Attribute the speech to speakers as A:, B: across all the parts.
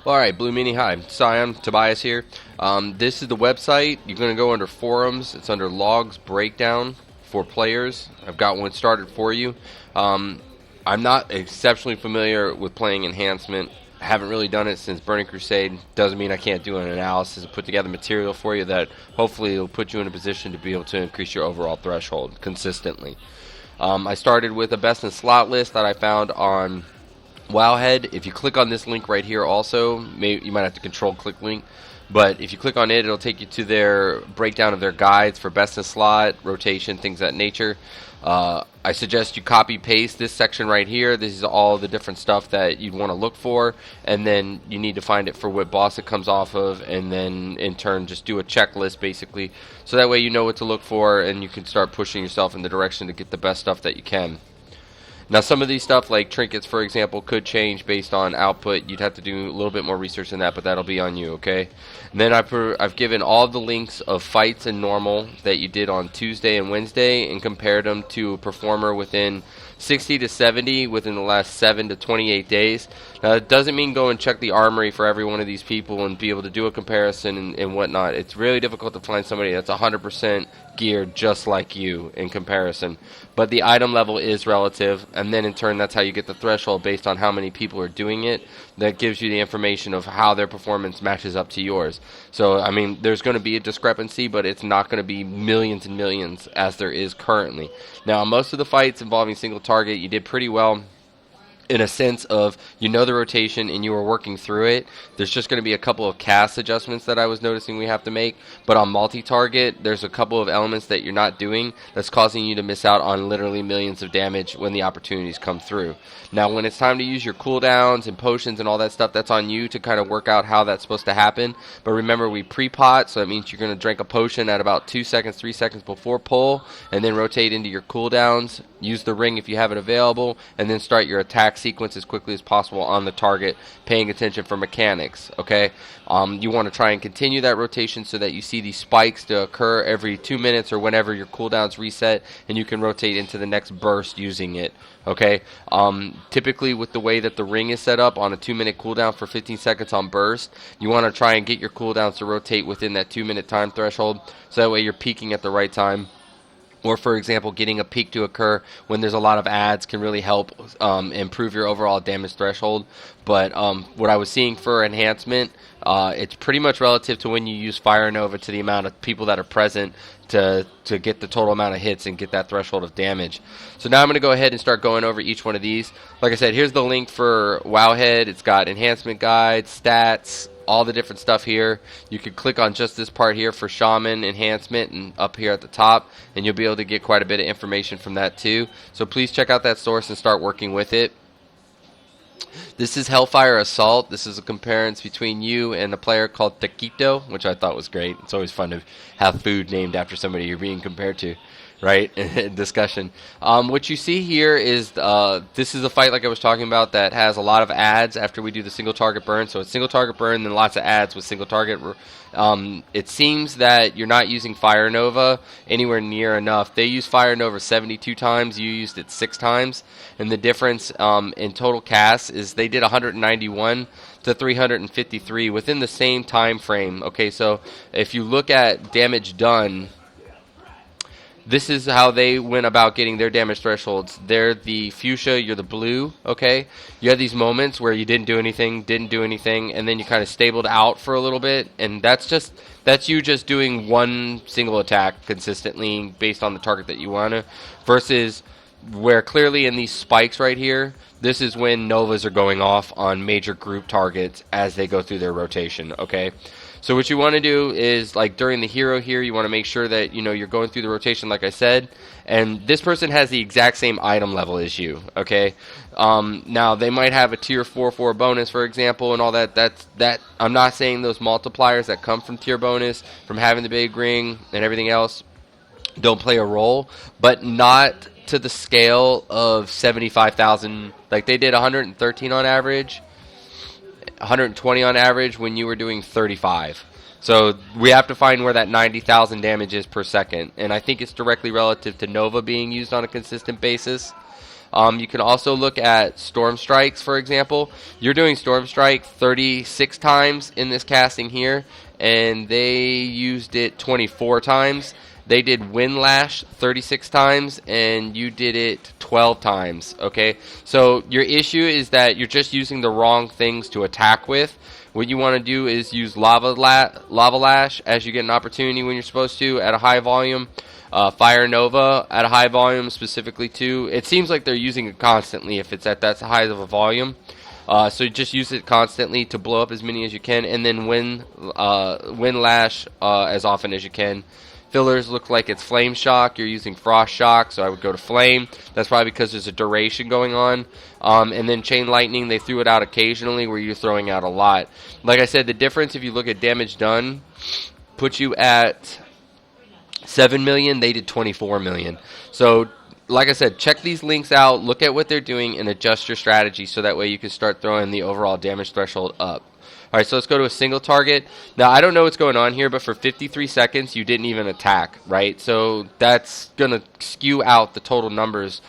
A: Alright, Bluemeanie, hi. Sion, Tobias here. This is the website. You're going to go under forums. It's under logs breakdown for players. I've got one started for you. I'm not exceptionally familiar with playing enhancement. I haven't really done it since Burning Crusade. Doesn't mean I can't do an analysis and put together material for you that hopefully will put you in a position to be able to increase your overall threshold consistently. I started with a best in slot list that I found on WoWhead. If you click on this link right here also, maybe you might have to control click link, but if you click on it, it'll take you to their breakdown of their guides for best in slot, rotation, things of that nature. I suggest you copy paste this section right here. This is all the different stuff that you'd want to look for, and then you need to find it for what boss it comes off of, and then in turn just do a checklist basically, so that way you know what to look for and you can start pushing yourself in the direction to get the best stuff that you can. Now, some of these stuff, like trinkets, for example, could change based on output. You'd have to do a little bit more research than that, but that'll be on you, okay? And then I've given all the links of fights and normal that you did on Tuesday and Wednesday and compared them to a performer within 60 to 70 within the last 7 to 28 days. Now, it doesn't mean go and check the armory for every one of these people and be able to do a comparison and whatnot. It's really difficult to find somebody that's 100% geared just like you in comparison. But the item level is relative, and then in turn that's how you get the threshold based on how many people are doing it. That gives you the information of how their performance matches up to yours. So, I mean, there's going to be a discrepancy, but it's not going to be millions and millions as there is currently. Now, most of the fights involving single target, you did pretty well in a sense of you know the rotation and you were working through it. There's just going to be a couple of cast adjustments that I was noticing we have to make, but on multi-target there's a couple of elements that you're not doing that's causing you to miss out on literally millions of damage when the opportunities come through. Now when it's time to use your cooldowns and potions and all that stuff, that's on you to kind of work out how that's supposed to happen. But remember, we pre-pot, so that means you're going to drink a potion at about 2 seconds, 3 seconds before pull, and then rotate into your cooldowns, use the ring if you have it available, and then start your attack sequence as quickly as possible on the target, paying attention for mechanics, okay? You want to try and continue that rotation so that you see these spikes to occur every 2 minutes or whenever your cooldowns reset, and you can rotate into the next burst using it, okay? Typically with the way that the ring is set up on a 2-minute cooldown for 15 seconds on burst, you want to try and get your cooldowns to rotate within that 2-minute time threshold, so that way you're peaking at the right time. Or, for example, getting a peak to occur when there's a lot of ads can really help improve your overall damage threshold. But what I was seeing for enhancement, it's pretty much relative to when you use Fire Nova to the amount of people that are present to get the total amount of hits and get that threshold of damage. So now I'm going to go ahead and start going over each one of these. Like I said, here's the link for WoWhead. It's got enhancement guides, stats, all the different stuff here. You can click on just this part here for Shaman enhancement and up here at the top, and you'll be able to get quite a bit of information from that too. So please check out that source and start working with it. This is Hellfire Assault. This is a comparison between you and a player called Taquito, which I thought was great. It's always fun to have food named after somebody you're being compared to, right? Discussion. What you see here is this is a fight like I was talking about that has a lot of ads after we do the single target burn. So it's single target burn, then lots of ads with single target. It seems that you're not using Fire Nova anywhere near enough. They use Fire Nova 72 times. You used it 6 times. And the difference in total casts is they did 191 to 353 within the same time frame. Okay, so if you look at damage done, this is how they went about getting their damage thresholds. They're the fuchsia, you're the blue, okay? You had these moments where you didn't do anything, and then you kind of stabled out for a little bit, and that's you just doing one single attack consistently based on the target that you want to, versus where clearly in these spikes right here, this is when Novas are going off on major group targets as they go through their rotation, okay? So what you want to do is, like during the hero here, you want to make sure that you're going through the rotation like I said, and this person has the exact same item level as you, okay? Now they might have a tier 4 bonus, for example, and all that. That I'm not saying those multipliers that come from tier bonus, from having the big ring and everything else, don't play a role, but not to the scale of 75,000. Like they did 113 on average. 120 on average when you were doing 35. So we have to find where that 90,000 damage is per second. And I think it's directly relative to Nova being used on a consistent basis. You can also look at Storm Strikes, for example. You're doing Storm Strike 36 times in this casting here, and they used it 24 times. They did Wind Lash 36 times, and you did it 12 times, okay? So your issue is that you're just using the wrong things to attack with. What you want to do is use Lava Lash as you get an opportunity when you're supposed to at a high volume. Fire Nova at a high volume specifically too. It seems like they're using it constantly if it's at that high of a volume. So just use it constantly to blow up as many as you can, and then Wind Lash as often as you can. Fillers look like it's Flame Shock. You're using Frost Shock, so I would go to Flame. That's probably because there's a duration going on. And then Chain Lightning, they threw it out occasionally where you're throwing out a lot. Like I said, the difference, if you look at damage done, puts you at 7 million. They did 24 million. So, like I said, check these links out, look at what they're doing, and adjust your strategy so that way you can start throwing the overall damage threshold up. Alright, so let's go to a single target. Now, I don't know what's going on here, but for 53 seconds, you didn't even attack, right? So that's going to skew out the total numbers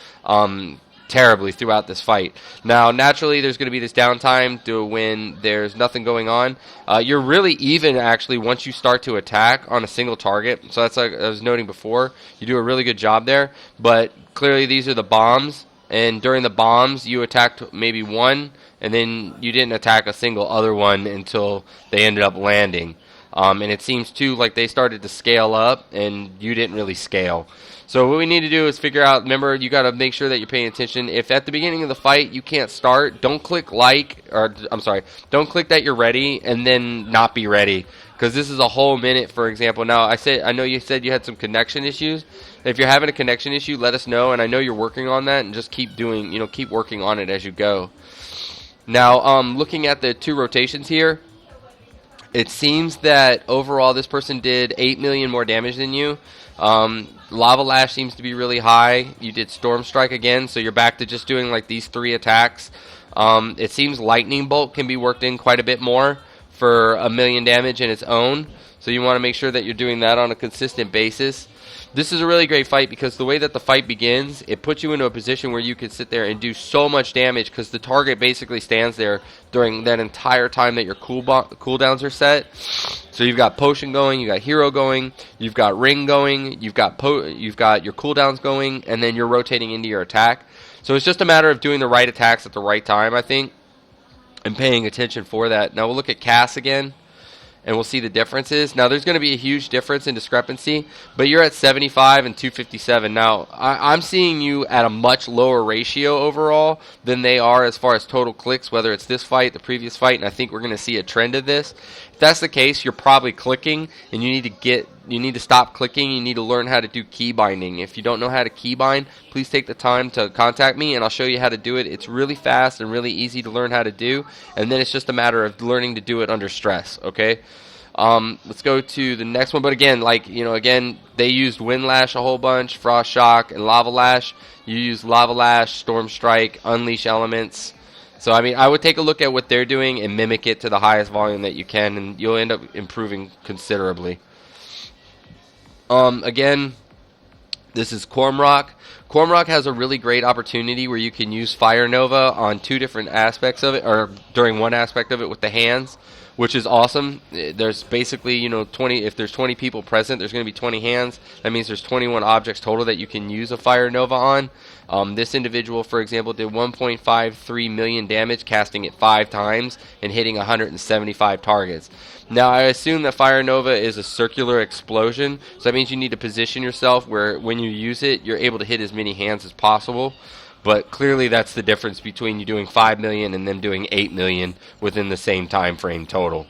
A: terribly throughout this fight. Now, naturally, there's going to be this downtime to when there's nothing going on. You're really even, actually, once you start to attack on a single target. So that's like I was noting before. You do a really good job there. But clearly, these are the bombs. And during the bombs, you attacked maybe one, and then you didn't attack a single other one until they ended up landing. And it seems, too, like they started to scale up, and you didn't really scale. So what we need to do is figure out, remember, you got to make sure that you're paying attention. If at the beginning of the fight you can't start, don't click don't click that you're ready and then not be ready. Because this is a whole minute, for example. Now, I know you said you had some connection issues. If you're having a connection issue, let us know, and I know you're working on that, and just keep working on it as you go. Now, looking at the two rotations here, it seems that overall this person did 8 million more damage than you. Lava Lash seems to be really high. You did Storm Strike again, so you're back to just doing like these 3 attacks. It seems Lightning Bolt can be worked in quite a bit more for 1 million damage in its own. So you want to make sure that you're doing that on a consistent basis. This is a really great fight because the way that the fight begins, it puts you into a position where you can sit there and do so much damage because the target basically stands there during that entire time that your cooldowns are set. So you've got Potion going, you've got Hero going, you've got Ring going, you've got your cooldowns going, and then you're rotating into your attack. So it's just a matter of doing the right attacks at the right time, I think, and paying attention for that. Now we'll look at Cass again, and we'll see the differences. Now, there's going to be a huge difference in discrepancy, but you're at 75 and 257. Now, I'm seeing you at a much lower ratio overall than they are as far as total clicks, whether it's this fight, the previous fight, and I think we're going to see a trend of this. If that's the case, you're probably clicking, and you need to stop clicking. You need to learn how to do key binding. If you don't know how to key bind, please take the time to contact me, and I'll show you how to do it. It's really fast and really easy to learn how to do, and then it's just a matter of learning to do it under stress, okay? Let's go to the next one. But again, again, they used Wind Lash a whole bunch, Frost Shock, and Lava Lash. You use Lava Lash, Storm Strike, Unleash Elements. So, I mean, I would take a look at what they're doing and mimic it to the highest volume that you can, and you'll end up improving considerably. Again, this is Cormrock. Cormrock has a really great opportunity where you can use Fire Nova on 2 different aspects of it, or during one aspect of it with the hands, which is awesome. There's basically, 20. If there's 20 people present, there's going to be 20 hands. That means there's 21 objects total that you can use a Fire Nova on. This individual, for example, did 1.53 million damage, casting it 5 times and hitting 175 targets. Now, I assume that Fire Nova is a circular explosion, so that means you need to position yourself where when you use it, you're able to hit as many hands as possible. But clearly that's the difference between you doing 5 million and them doing 8 million within the same time frame total.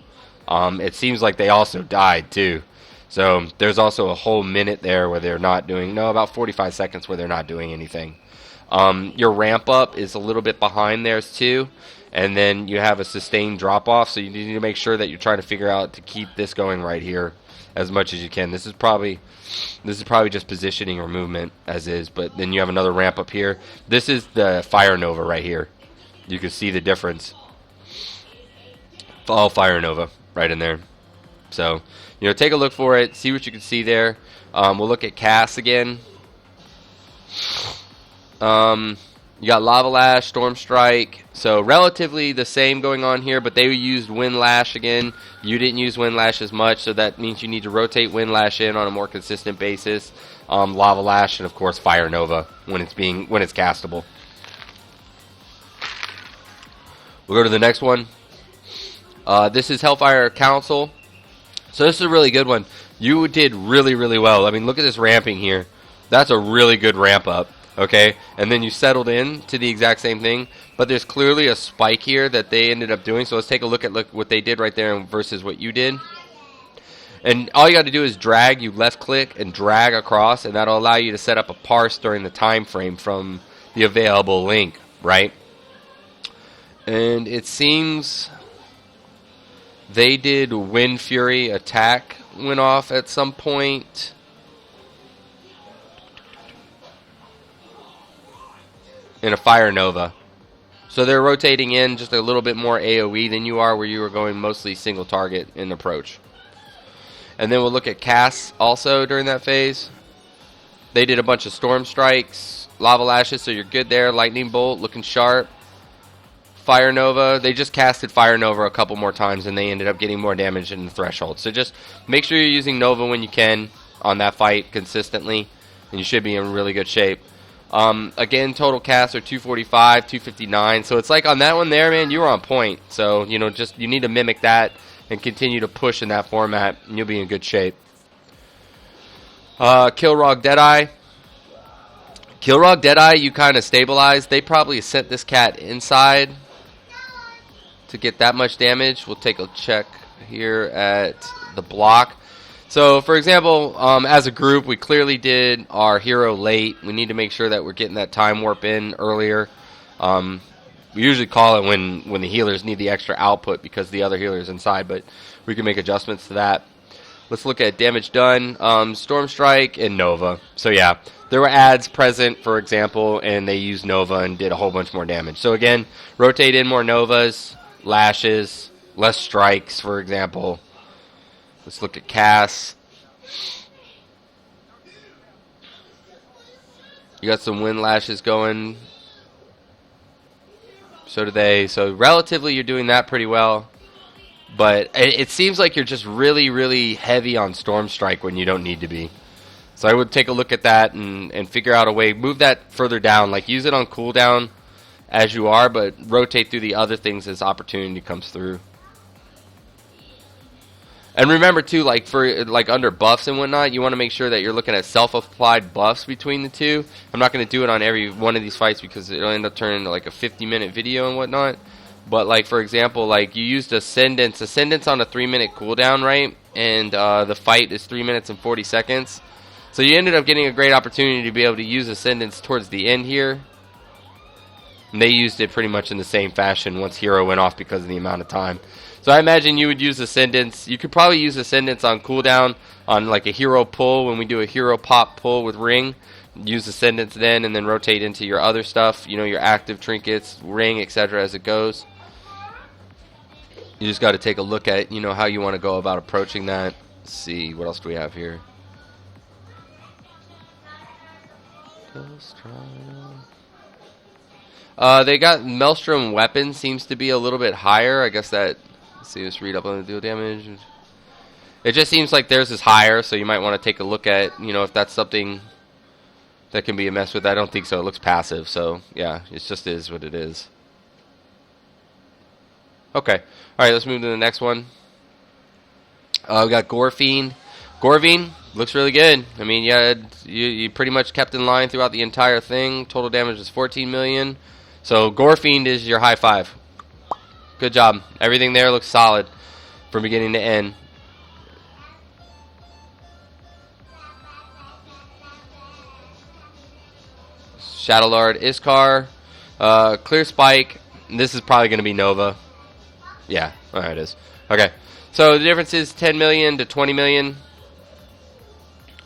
A: It seems like they also died too. So there's also a whole minute there where they're not doing, about 45 seconds where they're not doing anything. Your ramp up is a little bit behind theirs too. And then you have a sustained drop off. So you need to make sure that you're trying to figure out to keep this going right here as much as you can. This is probably just positioning or movement as is, but then you have another ramp up here. This is the Fire Nova right here. You can see the difference. All Fire Nova right in there. So, take a look for it, see what you can see there. We'll look at Cass again. You got Lava Lash, Storm Strike. So relatively the same going on here, but they used Wind Lash again. You didn't use Wind Lash as much, so that means you need to rotate Wind Lash in on a more consistent basis. Lava Lash, and of course Fire Nova when it's castable. We'll go to the next one. This is Hellfire Council. So this is a really good one. You did really, really well. I mean, look at this ramping here. That's a really good ramp up. Okay, and then you settled in to the exact same thing, but there's clearly a spike here that they ended up doing. So let's take a look at what they did right there versus what you did. And all you got to do is drag. You left click and drag across, and that'll allow you to set up a parse during the time frame from the available link, right? And it seems they did Wind Fury attack went off at some point. In a Fire Nova. So they're rotating in just a little bit more AoE than you are, where you were going mostly single target in approach. And then we'll look at casts also during that phase. They did a bunch of Storm Strikes, Lava Lashes, so you're good there. Lightning Bolt, looking sharp. Fire Nova, they just casted Fire Nova a couple more times, and they ended up getting more damage in the threshold. So just make sure you're using Nova when you can on that fight consistently, and you should be in really good shape. Again, total casts are 245, 259. So it's like on that one there, man, you were on point. So, you know, just you need to mimic that and continue to push in that format, and you'll be in good shape. Kilrog Deadeye. Kilrog Deadeye, you kind of stabilized. They probably sent this cat inside to get that much damage. We'll take a check here at the block. So, for example, as a group, we clearly did our hero late. We need to make sure that we're getting that time warp in earlier. We usually call it when the healers need the extra output because the other healer is inside, but we can make adjustments to that. Let's look at damage done, Storm Strike, and Nova. So, yeah, there were ads present, for example, and they used Nova and did a whole bunch more damage. So, again, rotate in more Novas, Lashes, less Strikes, for example. Let's look at casts. You got some Wind Lashes going. So do they. So relatively you're doing that pretty well. But it seems like you're just really, really heavy on Storm Strike when you don't need to be. So I would take a look at that and figure out a way. Move that further down. Like use it on cooldown as you are, but rotate through the other things as opportunity comes through. And remember too, like for like under buffs and whatnot, you want to make sure that you're looking at self-applied buffs between the two. I'm not going to do it on every one of these fights because it'll end up turning into like a 50-minute video and whatnot. But like for example, like you used Ascendance on a 3-minute cooldown, right? And the fight is 3 minutes and 40 seconds. So you ended up getting a great opportunity to be able to use Ascendance towards the end here. And they used it pretty much in the same fashion once Hero went off because of the amount of time. So I imagine you would use Ascendance. You could probably use Ascendance on cooldown on like a hero pull when we do a hero pop pull with Ring. Use Ascendance then and then rotate into your other stuff, you know, your active trinkets, Ring, etc. as it goes. You just got to take a look at, you know, how you want to go about approaching that. Let's see, what else do we have here? They got Maelstrom weapon seems to be a little bit higher. I guess that, let's see, let's read up on the deal damage. It just seems like theirs is higher, so you might want to take a look at, you know, if that's something that can be a mess with. I don't think so. It looks passive, so yeah, it just is what it is. Okay. All right, let's move to the next one. We got Gorefiend. Gorefiend looks really good. I mean, you pretty much kept in line throughout the entire thing. Total damage is 14 million. So Gorefiend is your high five. Good job. Everything there looks solid from beginning to end. Shadowlord Iskar. Clear Spike. This is probably going to be Nova. Yeah, alright, it is. Okay, so the difference is 10 million to 20 million.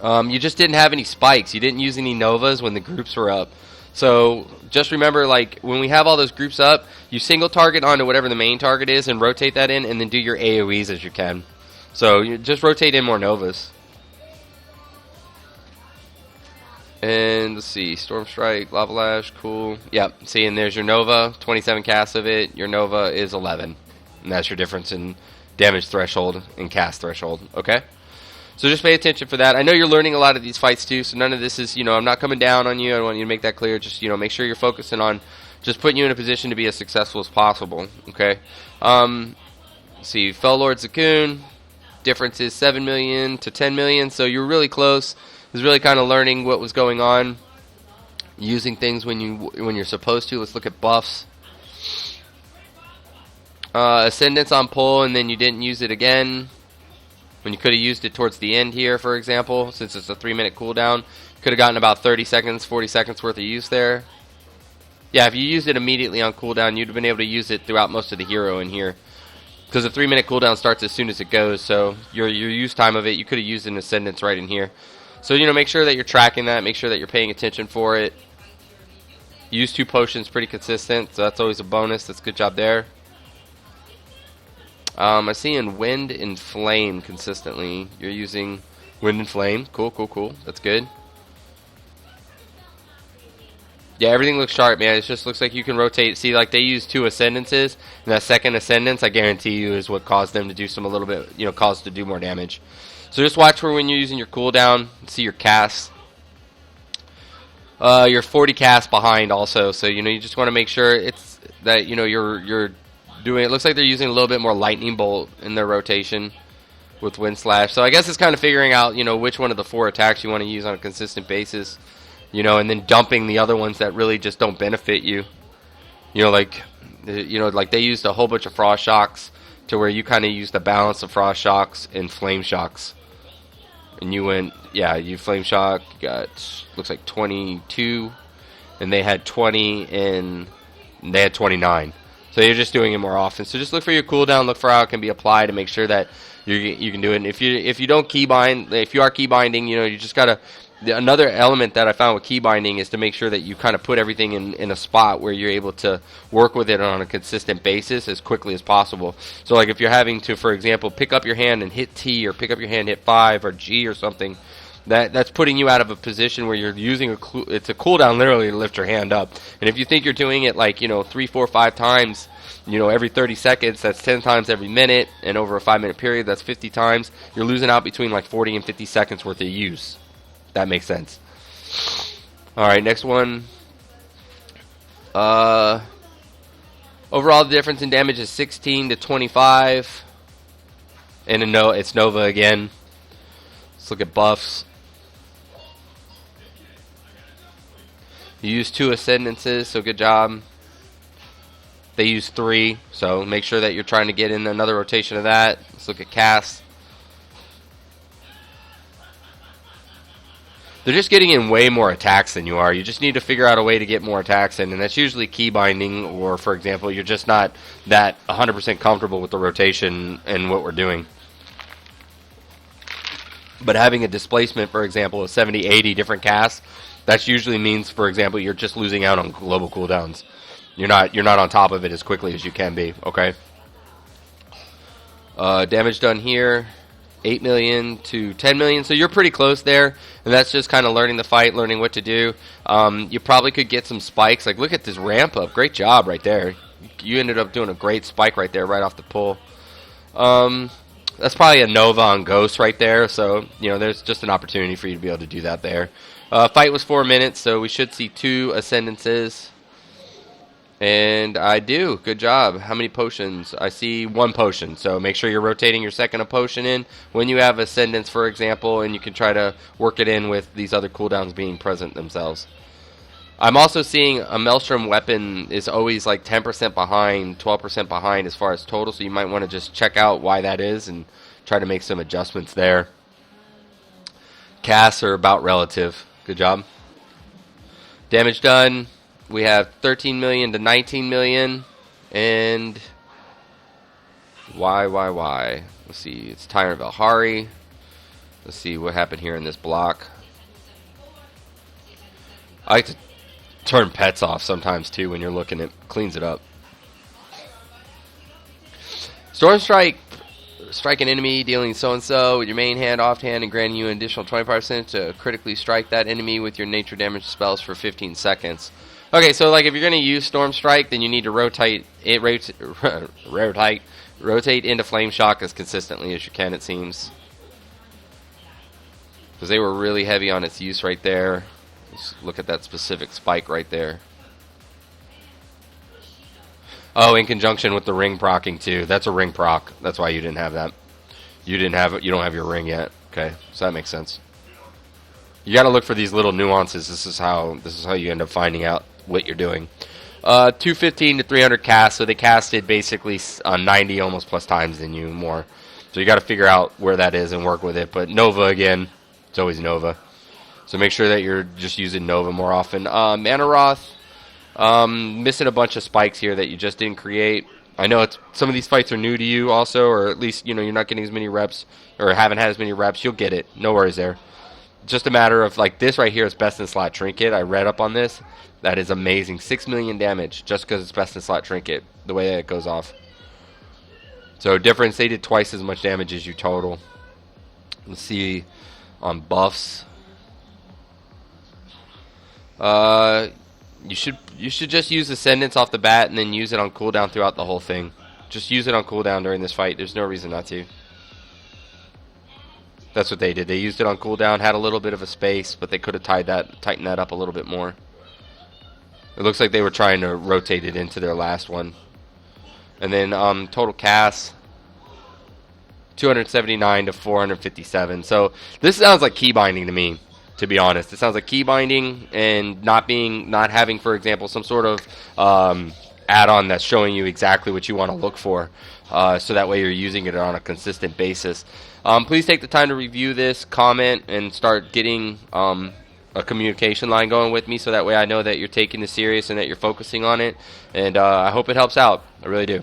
A: You just didn't have any spikes. You didn't use any Novas when the groups were up. So just remember, like, when we have all those groups up, you single target onto whatever the main target is and rotate that in, and then do your AoEs as you can. So you just rotate in more Novas. And let's see, Storm Strike, Lava Lash, cool. Yep, see, and there's your Nova, 27 casts of it. Your Nova is 11. And that's your difference in damage threshold and cast threshold, okay? So just pay attention for that. I know you're learning a lot of these fights too, so none of this is, I'm not coming down on you. I want you to make that clear. Just, make sure you're focusing on just putting you in a position to be as successful as possible, okay? See, Fell Lord Zakoon, difference is 7 million to 10 million, so you're really close. It's really kind of learning what was going on, using things when you're supposed to. Let's look at buffs. Ascendance on pull, and then you didn't use it again when you could have used it towards the end here, for example, since it's a 3-minute cooldown. Could have gotten about 30 seconds, 40 seconds worth of use there. Yeah, if you used it immediately on cooldown, you'd have been able to use it throughout most of the hero in here. Because the 3-minute cooldown starts as soon as it goes, so your use time of it, you could have used an Ascendance right in here. So, make sure that you're tracking that. Make sure that you're paying attention for it. Use 2 potions pretty consistent, so that's always a bonus. That's a good job there. I'm seeing Wind and Flame consistently. You're using Wind and Flame. Cool, cool, cool. That's good. Yeah, everything looks sharp, man. It just looks like you can rotate. See, like they use 2 Ascendances, and that second Ascendance, I guarantee you, is what caused them to do a little bit, caused to do more damage. So just watch for when you're using your cooldown. See your cast. You're 40 casts behind also, so you just want to make sure it's that you're doing. It looks like they're using a little bit more Lightning Bolt in their rotation with Wind Slash. So I guess it's kind of figuring out which one of the 4 attacks you want to use on a consistent basis, and then dumping the other ones that really just don't benefit you. Like they used a whole bunch of Frost Shocks to where you kind of used the balance of Frost Shocks and Flame Shocks. And you went, you Flame Shock, you got, looks like 22, and they had 20, and they had 29. So you're just doing it more often. So just look for your cooldown, look for how it can be applied, to make sure that you can do it. And if you don't keybind, if you are keybinding, you just gotta. Another element that I found with keybinding is to make sure that you kind of put everything in a spot where you're able to work with it on a consistent basis as quickly as possible. So like if you're having to, for example, pick up your hand and hit T, or pick up your hand and hit 5 or G or something, that's putting you out of a position where you're using it's a cooldown literally to lift your hand up. And if you think you're doing it like 3, 4, 5 times, every 30 seconds, that's 10 times every minute, and over a 5-minute period, that's 50 times. You're losing out between like 40 and 50 seconds worth of use. That makes sense. Alright, next one. Overall, the difference in damage is 16 to 25. And it's Nova again. Let's look at buffs. You use 2 Ascendances, so good job. They use 3, so make sure that you're trying to get in another rotation of that. Let's look at casts. They're just getting in way more attacks than you are. You just need to figure out a way to get more attacks in, and that's usually key binding, or, for example, you're just not that 100% comfortable with the rotation and what we're doing. But having a displacement, for example, of 70, 80 different casts, that usually means, for example, you're just losing out on global cooldowns. You're not on top of it as quickly as you can be, okay? Damage done here. 8 million to 10 million, so you're pretty close there, and that's just kind of learning the fight, learning what to do. You probably could get some spikes. Like, look at this ramp up. Great job right there. You ended up doing a great spike right there, right off the pull. That's probably a Nova on Ghost right there, so, there's just an opportunity for you to be able to do that there. Fight was 4 minutes, so we should see 2 Ascendances. And I do. Good job. How many potions? I see 1 potion. So make sure you're rotating your second potion in when you have Ascendance, for example, and you can try to work it in with these other cooldowns being present themselves. I'm also seeing a Maelstrom weapon is always like 10% behind, 12% behind as far as total, so you might want to just check out why that is and try to make some adjustments there. Casts are about relative. Good job. Damage done. We have 13 million to 19 million, and why? Let's see, it's Tyrant Valhari. Let's see what happened here in this block. I like to turn pets off sometimes too when you're looking. It cleans it up. Storm Strike Strike an enemy dealing so-and-so with your main hand, offhand, and granting you an additional 25% to critically strike that enemy with your nature damage spells for 15 seconds. Okay, so like if you're going to use Storm Strike, then you need to rotate into Flame Shock as consistently as you can, it seems. Because they were really heavy on its use right there. Let's look at that specific spike right there. Oh, in conjunction with the ring procking too. That's a ring proc. That's why you didn't have that. You don't have your ring yet. Okay, so that makes sense. You got to look for these little nuances. This is how you end up finding out what you're doing. 215 to 300 cast. So they casted basically 90 almost plus times than you more. So you got to figure out where that is and work with it. But Nova again, it's always Nova. So make sure that you're just using Nova more often. Manaroth. Missing a bunch of spikes here that you just didn't create. I know some of these fights are new to you also, or at least you're not getting as many reps or haven't had as many reps. You'll get it. No worries there. Just a matter of like this right here is best in slot trinket. I read up on this. That is amazing. 6 million damage just because it's best in slot trinket. The way that it goes off. So difference. They did twice as much damage as you total. Let's see on buffs. You should just use Ascendance off the bat and then use it on cooldown throughout the whole thing. Just use it on cooldown during this fight. There's no reason not to. That's what they did. They used it on cooldown, had a little bit of a space, but they could have tightened that up a little bit more. It looks like they were trying to rotate it into their last one. And then total cast 279 to 457. So this sounds like key binding to me. To be honest, it sounds like key binding and not having, for example, some sort of add-on that's showing you exactly what you want to look for, so that way you're using it on a consistent basis. Please take the time to review this, comment, and start getting a communication line going with me, so that way I know that you're taking this serious and that you're focusing on it. And I hope it helps out. I really do.